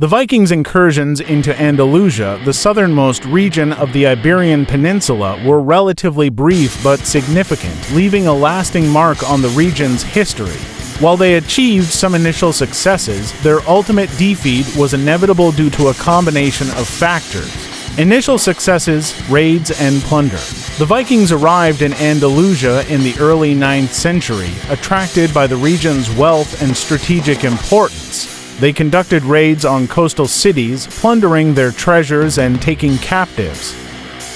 The Vikings' incursions into Andalusia, the southernmost region of the Iberian Peninsula, were relatively brief but significant, leaving a lasting mark on the region's history. While they achieved some initial successes, their ultimate defeat was inevitable due to a combination of factors: initial successes, raids, and plunder. The Vikings arrived in Andalusia in the early 9th century, attracted by the region's wealth and strategic importance. They conducted raids on coastal cities, plundering their treasures and taking captives.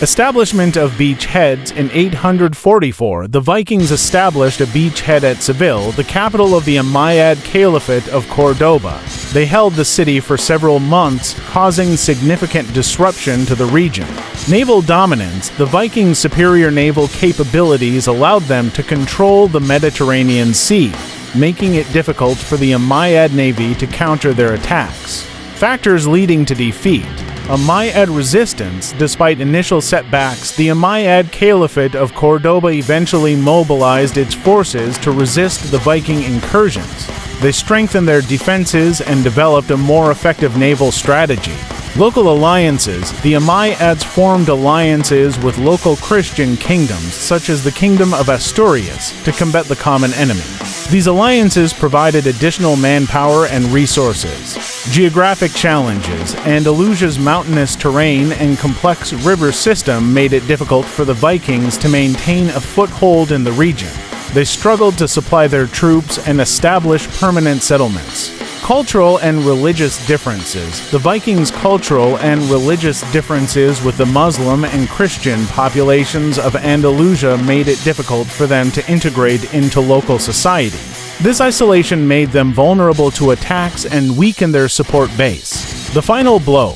Establishment of beachheads. In 844, the Vikings established a beachhead at Seville, the capital of the Umayyad Caliphate of Cordoba. They held the city for several months, causing significant disruption to the region. Naval dominance. The Vikings' superior naval capabilities allowed them to control the Mediterranean Sea, making it difficult for the Umayyad navy to counter their attacks. Factors leading to defeat. Umayyad resistance. Despite initial setbacks, the Umayyad Caliphate of Cordoba eventually mobilized its forces to resist the Viking incursions. They strengthened their defenses and developed a more effective naval strategy. Local alliances. The Umayyads formed alliances with local Christian kingdoms, such as the Kingdom of Asturias, to combat the common enemy. These alliances provided additional manpower and resources. Geographic challenges. Andalusia's mountainous terrain and complex river system made it difficult for the Vikings to maintain a foothold in the region. They struggled to supply their troops and establish permanent settlements. Cultural and religious differences. The Vikings' cultural and religious differences with the Muslim and Christian populations of Andalusia made it difficult for them to integrate into local society. This isolation made them vulnerable to attacks and weakened their support base. The final blow.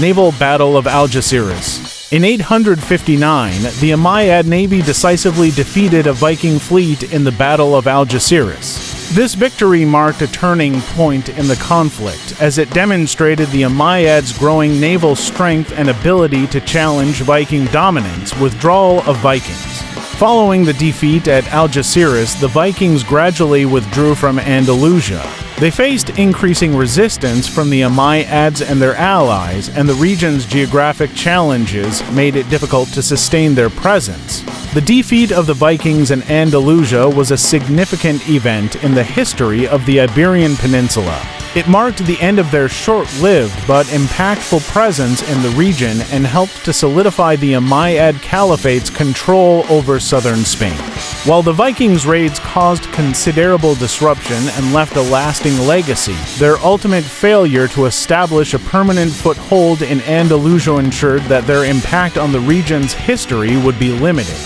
Naval Battle of Algeciras. In 859, the Umayyad navy decisively defeated a Viking fleet in the Battle of Algeciras. This victory marked a turning point in the conflict, as it demonstrated the Umayyads' growing naval strength and ability to challenge Viking dominance. Withdrawal of Vikings. Following the defeat at Algeciras, the Vikings gradually withdrew from Andalusia. They faced increasing resistance from the Umayyads and their allies, and the region's geographic challenges made it difficult to sustain their presence. The defeat of the Vikings in Andalusia was a significant event in the history of the Iberian Peninsula. It marked the end of their short-lived but impactful presence in the region and helped to solidify the Umayyad Caliphate's control over southern Spain. While the Vikings' raids caused considerable disruption and left a lasting legacy, their ultimate failure to establish a permanent foothold in Andalusia ensured that their impact on the region's history would be limited.